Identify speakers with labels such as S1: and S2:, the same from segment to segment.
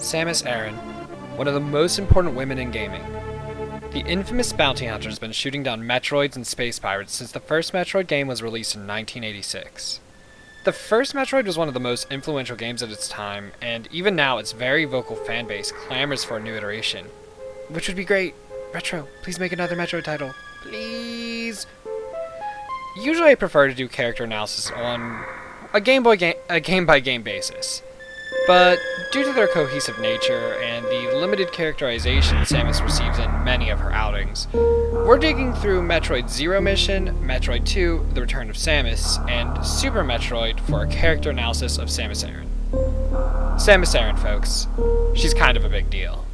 S1: Samus Aran, one of the most important women in gaming. The infamous bounty hunter has been shooting down Metroids and space pirates since the first Metroid game was released in 1986. The first Metroid was one of the most influential games at its time, and even now its very vocal fanbase clamors for a new iteration. Which would be great. Retro, please make another Metroid title. Please! Usually I prefer to do character analysis on a game-by-game basis. But due to their cohesive nature and the limited characterization Samus receives in many of her outings, we're digging through Metroid Zero Mission, Metroid 2, The Return of Samus, and Super Metroid for a character analysis of Samus Aran. Samus Aran, folks. She's kind of a big deal.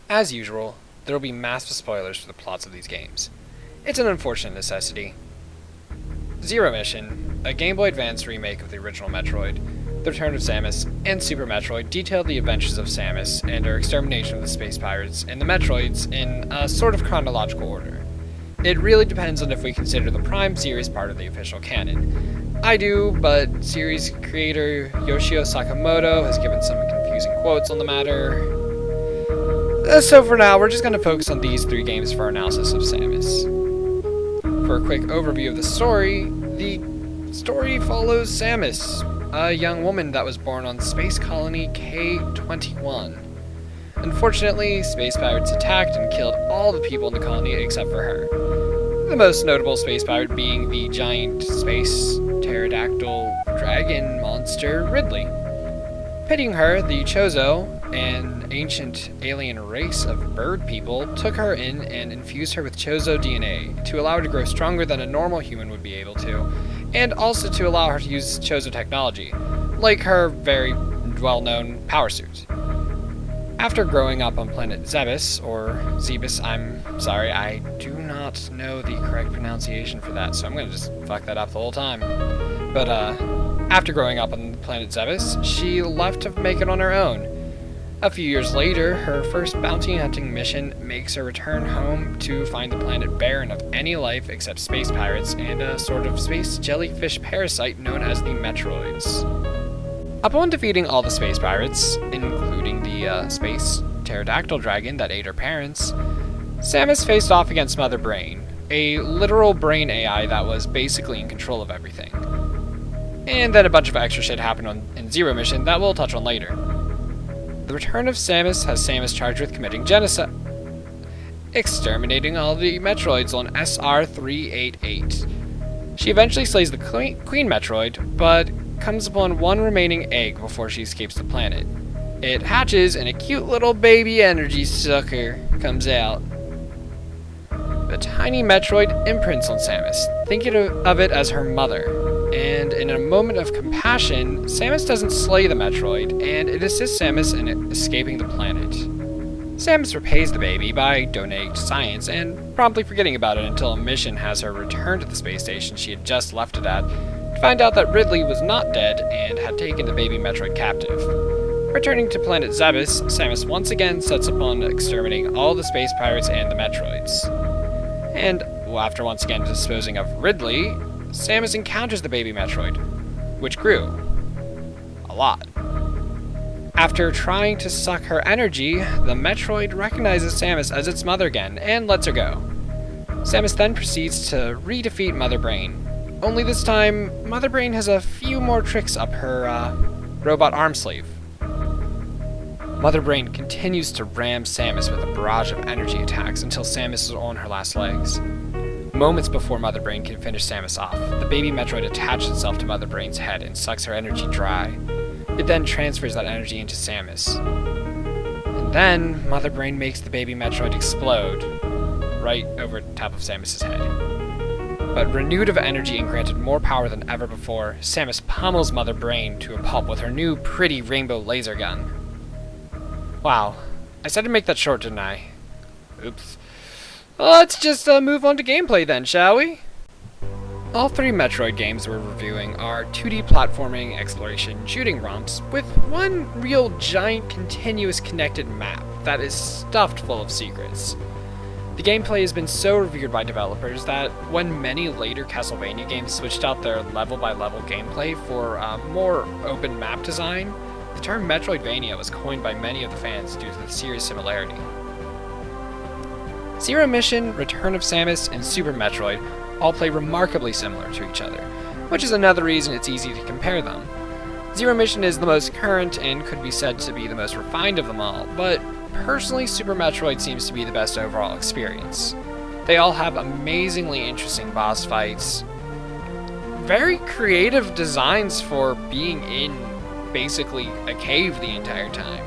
S1: As usual, there will be massive spoilers for the plots of these games. It's an unfortunate necessity. Zero Mission, a Game Boy Advance remake of the original Metroid, The Return of Samus, and Super Metroid detail the adventures of Samus and her extermination of the space pirates and the Metroids in a sort of chronological order. It really depends on if we consider the Prime series part of the official canon. I do, but series creator Yoshio Sakamoto has given some confusing quotes on the matter. So for now, we're just going to focus on these three games for our analysis of Samus. For a quick overview of the story follows Samus, a young woman that was born on space colony K-21. Unfortunately, space pirates attacked and killed all the people in the colony except for her. The most notable space pirate being the giant space pterodactyl dragon monster Ridley. Pitying her, the Chozo, an ancient alien race of bird people, took her in and infused her with Chozo DNA to allow her to grow stronger than a normal human would be able to, and also to allow her to use Chozo technology, like her very well-known power suit. After growing up on planet Zebes, or Zebes, I'm sorry, I do not know the correct pronunciation for that, so I'm gonna just fuck that up the whole time. But, after growing up on the planet Zebes, she left to make it on her own. A few years later, her first bounty hunting mission makes her return home to find the planet barren of any life except space pirates and a sort of space jellyfish parasite known as the Metroids. Upon defeating all the space pirates, including the space pterodactyl dragon that ate her parents, Samus faced off against Mother Brain, a literal brain AI that was basically in control of everything. And then a bunch of extra shit happened in Zero Mission that we'll touch on later. The Return of Samus has Samus charged with committing genocide, exterminating all the Metroids on SR-388. She eventually slays the Queen Metroid, but comes upon one remaining egg before she escapes the planet. It hatches and a cute little baby energy sucker comes out. The tiny Metroid imprints on Samus, thinking of it as her mother. And in a moment of compassion, Samus doesn't slay the Metroid, and it assists Samus in escaping the planet. Samus repays the baby by donating to science and promptly forgetting about it until a mission has her return to the space station she had just left it at to find out that Ridley was not dead and had taken the baby Metroid captive. Returning to planet Zebes, Samus once again sets upon exterminating all the space pirates and the Metroids. And after once again disposing of Ridley, Samus encounters the baby Metroid, which grew a lot. After trying to suck her energy, the Metroid recognizes Samus as its mother again and lets her go. Samus then proceeds to re-defeat Mother Brain, only this time Mother Brain has a few more tricks up her robot arm sleeve. Mother Brain continues to ram Samus with a barrage of energy attacks until Samus is on her last legs. Moments before Mother Brain can finish Samus off, the baby Metroid attaches itself to Mother Brain's head and sucks her energy dry. It then transfers that energy into Samus. And then, Mother Brain makes the baby Metroid explode, right over top of Samus' head. But renewed of energy and granted more power than ever before, Samus pummels Mother Brain to a pulp with her new pretty rainbow laser gun. Wow, I said to make that short, didn't I? Oops. Let's just move on to gameplay then, shall we? All three Metroid games we're reviewing are 2D platforming, exploration, shooting romps with one real giant continuous connected map that is stuffed full of secrets. The gameplay has been so revered by developers that when many later Castlevania games switched out their level-by-level gameplay for a more open map design, The term Metroidvania was coined by many of the fans due to the series' similarity. Zero Mission, Return of Samus, and Super Metroid all play remarkably similar to each other, which is another reason it's easy to compare them. Zero Mission is the most current and could be said to be the most refined of them all, but personally Super Metroid seems to be the best overall experience. They all have amazingly interesting boss fights, very creative designs for being in basically a cave the entire time.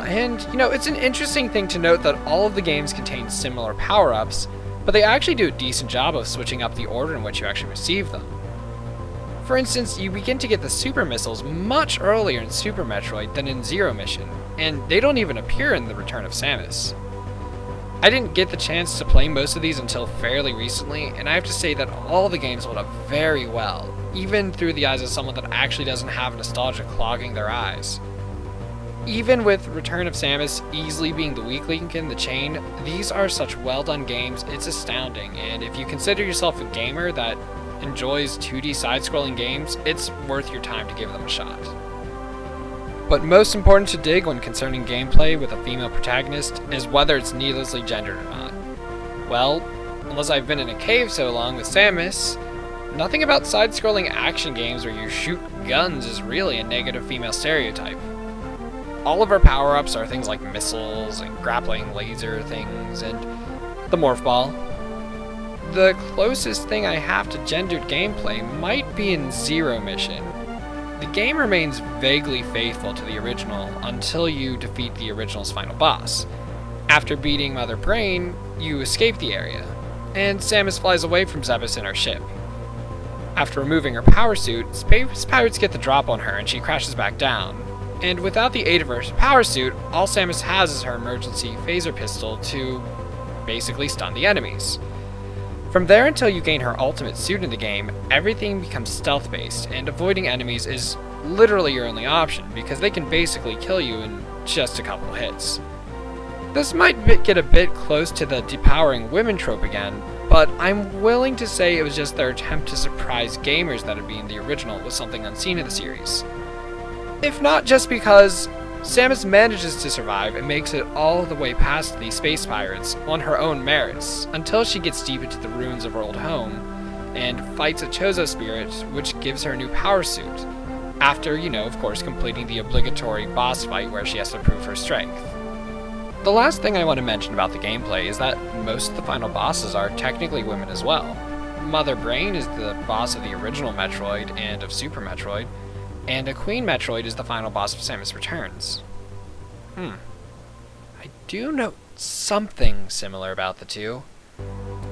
S1: And, it's an interesting thing to note that all of the games contain similar power-ups, but they actually do a decent job of switching up the order in which you actually receive them. For instance, you begin to get the super missiles much earlier in Super Metroid than in Zero Mission, and they don't even appear in the Return of Samus. I didn't get the chance to play most of these until fairly recently, and I have to say that all the games hold up very well, even through the eyes of someone that actually doesn't have nostalgia clogging their eyes. Even with Return of Samus easily being the weak link in the chain, these are such well done games, it's astounding, and if you consider yourself a gamer that enjoys 2D side-scrolling games, it's worth your time to give them a shot. But most important to dig when concerning gameplay with a female protagonist is whether it's needlessly gendered or not. Well, unless I've been in a cave so long with Samus, nothing about side-scrolling action games where you shoot guns is really a negative female stereotype. All of our power-ups are things like missiles and grappling laser things and the morph ball. The closest thing I have to gendered gameplay might be in Zero Mission. The game remains vaguely faithful to the original until you defeat the original's final boss. After beating Mother Brain, you escape the area, and Samus flies away from Zebes in her ship. After removing her power suit, space pirates get the drop on her and she crashes back down. And without the aid of her power suit, all Samus has is her emergency phaser pistol to basically stun the enemies. From there until you gain her ultimate suit in the game, everything becomes stealth-based, and avoiding enemies is literally your only option, because they can basically kill you in just a couple hits. This might get a bit close to the depowering women trope again, but I'm willing to say it was just their attempt to surprise gamers that had been the original with something unseen in the series. If not just because Samus manages to survive and makes it all the way past the space pirates on her own merits, until she gets deep into the ruins of her old home, and fights a Chozo spirit, which gives her a new power suit, after, of course, completing the obligatory boss fight where she has to prove her strength. The last thing I want to mention about the gameplay is that most of the final bosses are technically women as well. Mother Brain is the boss of the original Metroid and of Super Metroid, and a Queen Metroid is the final boss of Samus Returns. I do note something similar about the two.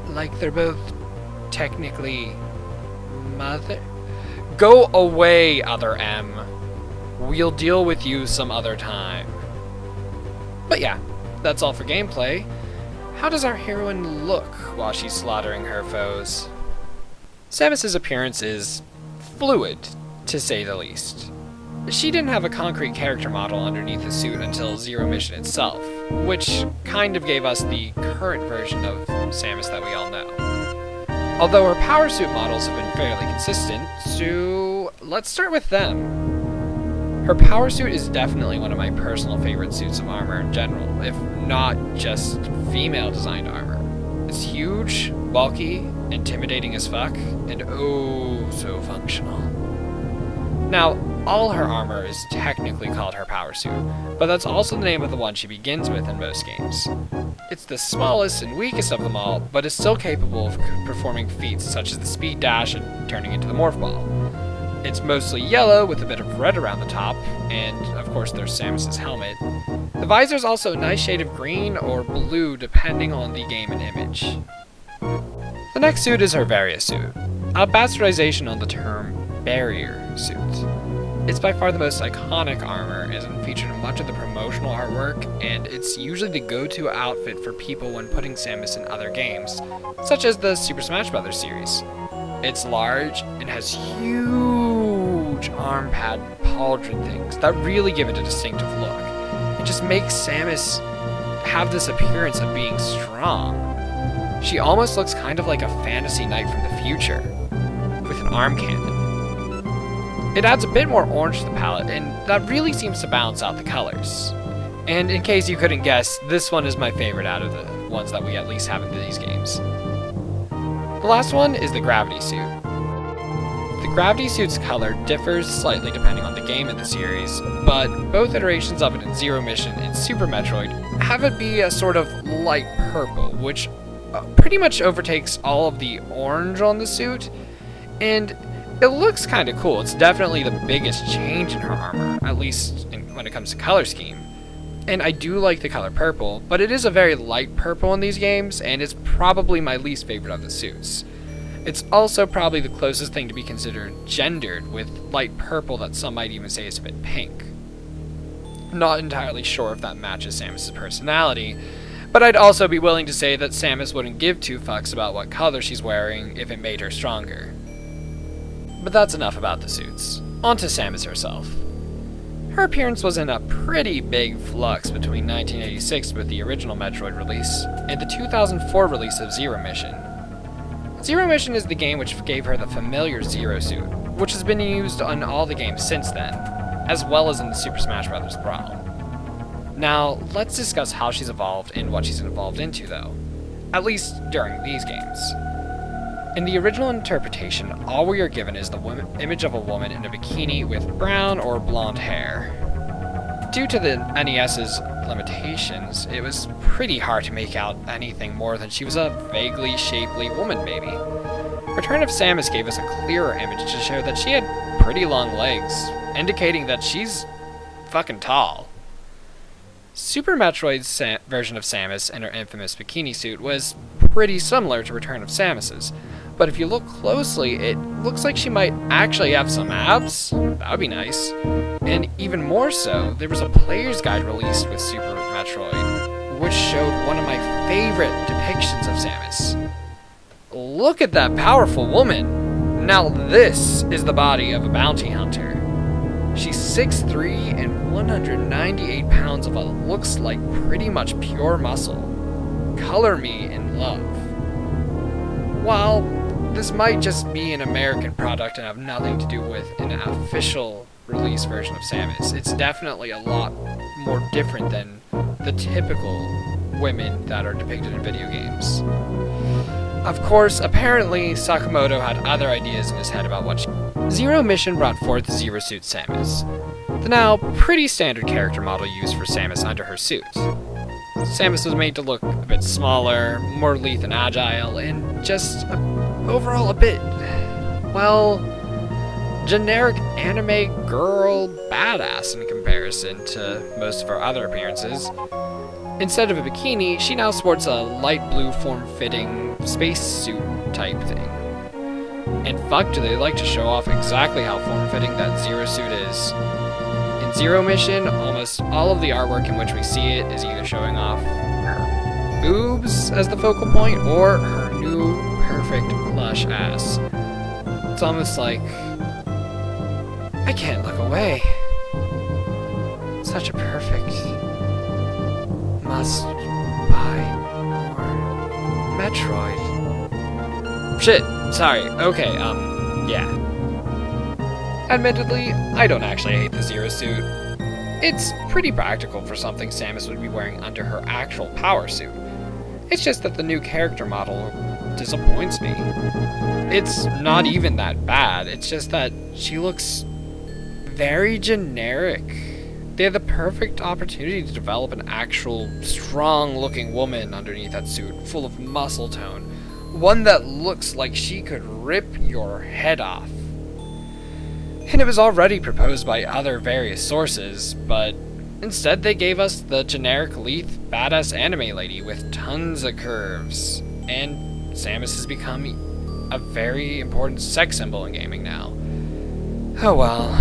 S1: Like they're both technically mother... Go away, Other M. We'll deal with you some other time. But yeah, that's all for gameplay. How does our heroine look while she's slaughtering her foes? Samus's appearance is fluid, to say the least. She didn't have a concrete character model underneath the suit until Zero Mission itself, which kind of gave us the current version of Samus that we all know. Although her power suit models have been fairly consistent, so let's start with them. Her power suit is definitely one of my personal favorite suits of armor in general, if not just female designed armor. It's huge, bulky, intimidating as fuck, and oh so functional. Now, all her armor is technically called her power suit, but that's also the name of the one she begins with in most games. It's the smallest and weakest of them all, but is still capable of performing feats such as the speed dash and turning into the morph ball. It's mostly yellow with a bit of red around the top, and of course there's Samus's helmet. The visor is also a nice shade of green or blue depending on the game and image. The next suit is her Varia suit, a bastardization on the term barrier suit. It's by far the most iconic armor, and is featured in much of the promotional artwork, and it's usually the go-to outfit for people when putting Samus in other games, such as the Super Smash Bros. Series. It's large and has huge arm pad pauldron things that really give it a distinctive look. It just makes Samus have this appearance of being strong. She almost looks kind of like a fantasy knight from the future, with an arm cannon. It adds a bit more orange to the palette, and that really seems to balance out the colors. And in case you couldn't guess, this one is my favorite out of the ones that we at least have in these games. The last one is the gravity suit. The gravity suit's color differs slightly depending on the game in the series, but both iterations of it in Zero Mission and Super Metroid have it be a sort of light purple, which pretty much overtakes all of the orange on the suit, and it looks kind of cool. It's definitely the biggest change in her armor, at least when it comes to color scheme. And I do like the color purple, but it is a very light purple in these games, and it's probably my least favorite of the suits. It's also probably the closest thing to be considered gendered, with light purple that some might even say is a bit pink. Not entirely sure if that matches Samus' personality, but I'd also be willing to say that Samus wouldn't give two fucks about what color she's wearing if it made her stronger. But that's enough about the suits. On to Samus herself. Her appearance was in a pretty big flux between 1986 with the original Metroid release and the 2004 release of Zero Mission. Zero Mission is the game which gave her the familiar Zero suit, which has been used on all the games since then, as well as in the Super Smash Bros. Brawl. Now, let's discuss how she's evolved and what she's evolved into, though, at least during these games. In the original interpretation, all we are given is the image of a woman in a bikini with brown or blonde hair. Due to the NES's limitations, it was pretty hard to make out anything more than she was a vaguely shapely woman, maybe. Return of Samus gave us a clearer image to show that she had pretty long legs, indicating that she's fucking tall. Super Metroid's version of Samus in her infamous bikini suit was pretty similar to Return of Samus's, but if you look closely, it looks like she might actually have some abs. That would be nice. And even more so, there was a player's guide released with Super Metroid, which showed one of my favorite depictions of Samus. Look at that powerful woman! Now this is the body of a bounty hunter. She's 6'3" and 198 pounds of what looks like pretty much pure muscle. Color me in love. While this might just be an American product and have nothing to do with an official release version of Samus, it's definitely a lot more different than the typical women that are depicted in video games. Of course, apparently Sakamoto had other ideas in his head about what Zero Mission brought forth Zero Suit Samus, the now pretty standard character model used for Samus under her suit. Samus was made to look a bit smaller, more lithe and agile, and just overall a bit, well, generic anime girl badass in comparison to most of her other appearances. Instead of a bikini, she now sports a light blue form-fitting spacesuit type thing. And fuck, do they like to show off exactly how form-fitting that Zero suit is. In Zero Mission, almost all of the artwork in which we see it is either showing off her boobs as the focal point or her new perfect plush ass. It's almost like I can't look away. Such a perfect must buy more Metroid. Shit, sorry, okay, yeah. Admittedly, I don't actually hate the Zero suit. It's pretty practical for something Samus would be wearing under her actual power suit. It's just that the new character model disappoints me. It's not even that bad, it's just that she looks very generic. They had the perfect opportunity to develop an actual strong-looking woman underneath that suit, full of muscle tone. One that looks like she could rip your head off. And it was already proposed by other various sources, but instead they gave us the generic lithe, badass anime lady with tons of curves. And Samus has become a very important sex symbol in gaming now. Oh well,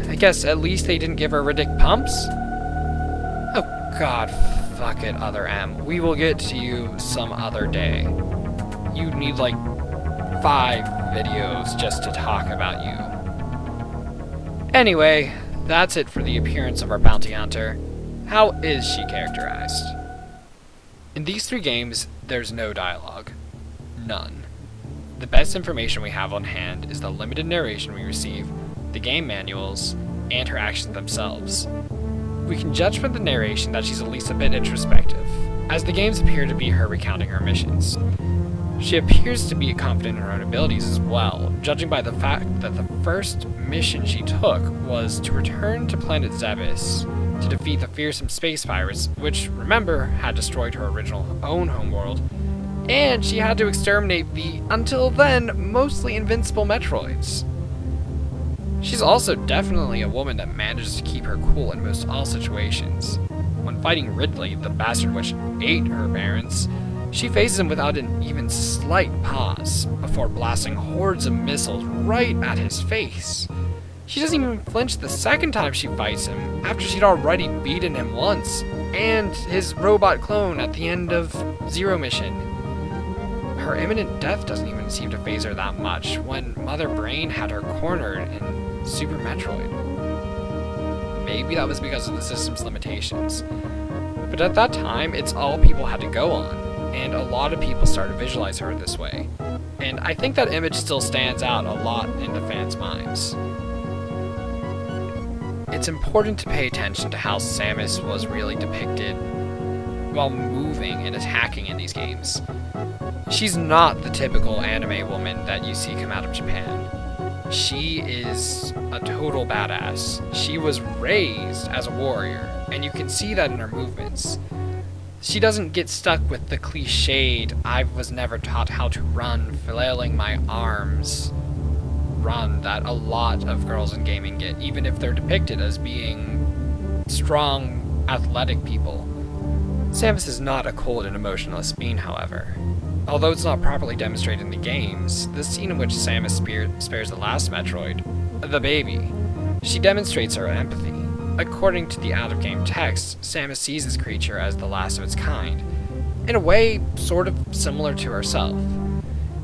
S1: I guess at least they didn't give her ridiculous pumps? Oh god, fuck it, Other M. We will get to you some other day. You need like 5 videos just to talk about you. Anyway, that's it for the appearance of our bounty hunter. How is she characterized? In these 3 games, there's no dialogue. None. The best information we have on hand is the limited narration we receive the game manuals, and her actions themselves. We can judge from the narration that she's at least a bit introspective, as the games appear to be her recounting her missions. She appears to be confident in her own abilities as well, judging by the fact that the first mission she took was to return to planet Zebes to defeat the fearsome space pirates, which, remember, had destroyed her original own homeworld, and she had to exterminate the, until then, mostly invincible Metroids. She's also definitely a woman that manages to keep her cool in most all situations. When fighting Ridley, the bastard which ate her parents, she faces him without an even slight pause, before blasting hordes of missiles right at his face. She doesn't even flinch the second time she fights him, after she'd already beaten him once, and his robot clone at the end of Zero Mission. Her imminent death doesn't even seem to faze her that much, when Mother Brain had her cornered in Super Metroid. Maybe that was because of the system's limitations. But at that time, it's all people had to go on, and a lot of people started to visualize her this way. And I think that image still stands out a lot in the fans' minds. It's important to pay attention to how Samus was really depicted while moving and attacking in these games. She's not the typical anime woman that you see come out of Japan. She is a total badass. She was raised as a warrior, and you can see that in her movements. She doesn't get stuck with the cliched, I was never taught how to run, flailing my arms run that a lot of girls in gaming get, even if they're depicted as being strong, athletic people. Samus is not a cold and emotionless being, however. Although it's not properly demonstrated in the games, the scene in which Samus spares the last Metroid, the baby, she demonstrates her empathy. According to the out-of-game text, Samus sees this creature as the last of its kind, in a way sort of similar to herself.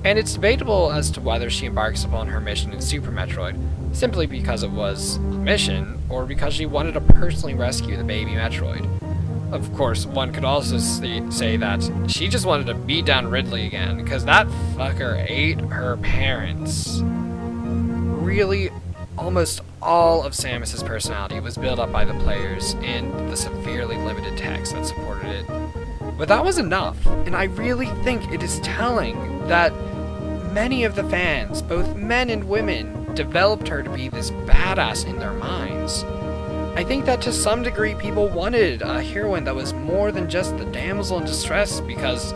S1: And it's debatable as to whether she embarks upon her mission in Super Metroid simply because it was a mission, or because she wanted to personally rescue the baby Metroid. Of course, one could also say that she just wanted to beat down Ridley again, because that fucker ate her parents. Really, almost all of Samus's personality was built up by the players and the severely limited text that supported it. But that was enough, and I really think it is telling that many of the fans, both men and women, developed her to be this badass in their minds. I think that to some degree people wanted a heroine that was more than just the damsel in distress, because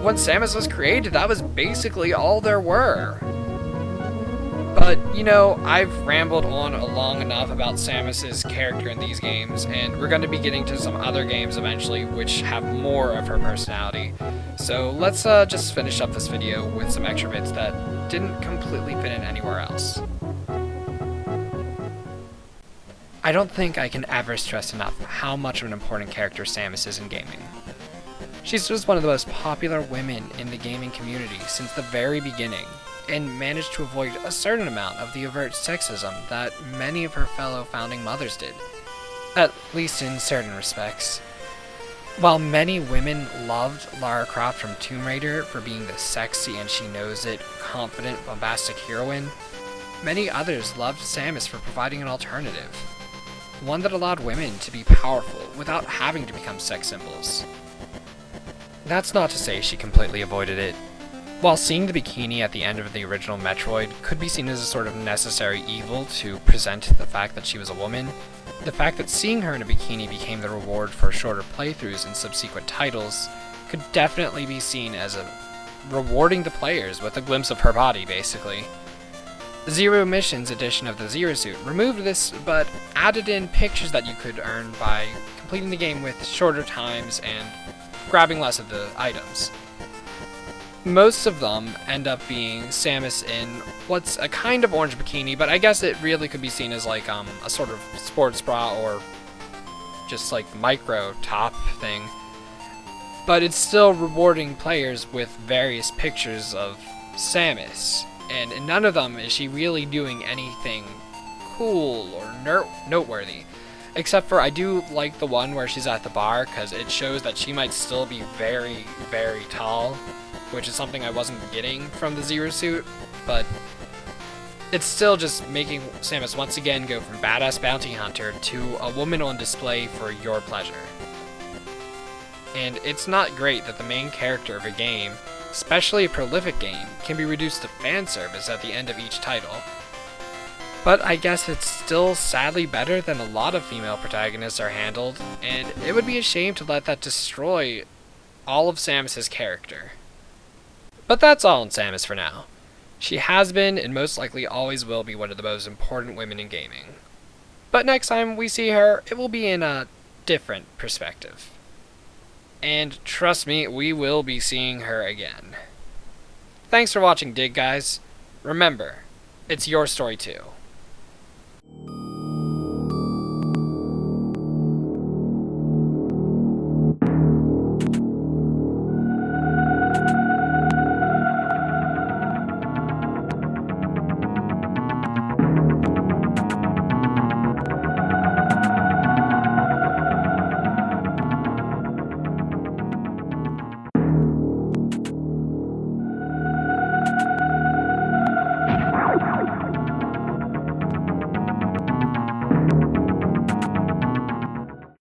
S1: when Samus was created, that was basically all there were. But, you know, I've rambled on long enough about Samus's character in these games, and we're going to be getting to some other games eventually which have more of her personality. So let's just finish up this video with some extra bits that didn't completely fit in anywhere else. I don't think I can ever stress enough how much of an important character Samus is in gaming. She's just one of the most popular women in the gaming community since the very beginning, and managed to avoid a certain amount of the overt sexism that many of her fellow founding mothers did, at least in certain respects. While many women loved Lara Croft from Tomb Raider for being the sexy and she knows it, confident, bombastic heroine, many others loved Samus for providing an alternative. One that allowed women to be powerful without having to become sex symbols. That's not to say she completely avoided it. While seeing the bikini at the end of the original Metroid could be seen as a sort of necessary evil to present the fact that she was a woman, the fact that seeing her in a bikini became the reward for shorter playthroughs in subsequent titles could definitely be seen as rewarding the players with a glimpse of her body, basically. Zero Mission's edition of the Zero Suit removed this, but added in pictures that you could earn by completing the game with shorter times and grabbing less of the items. Most of them end up being Samus in what's a kind of orange bikini, but I guess it really could be seen as like a sort of sports bra or just like micro top thing. But it's still rewarding players with various pictures of Samus, and in none of them is she really doing anything cool or noteworthy. Except for I do like the one where she's at the bar, because it shows that she might still be very, very tall, which is something I wasn't getting from the Zero Suit, but It's still just making Samus once again go from badass bounty hunter to a woman on display for your pleasure. And it's not great that the main character of a game, especially a prolific game, can be reduced to fan service at the end of each title. But I guess it's still sadly better than a lot of female protagonists are handled, and it would be a shame to let that destroy all of Samus's character. But that's all on Samus for now. She has been, and most likely always will be, one of the most important women in gaming. But next time we see her, it will be in a different perspective. And trust me, we will be seeing her again. Thanks for watching, Dig guys. Remember, it's your story too.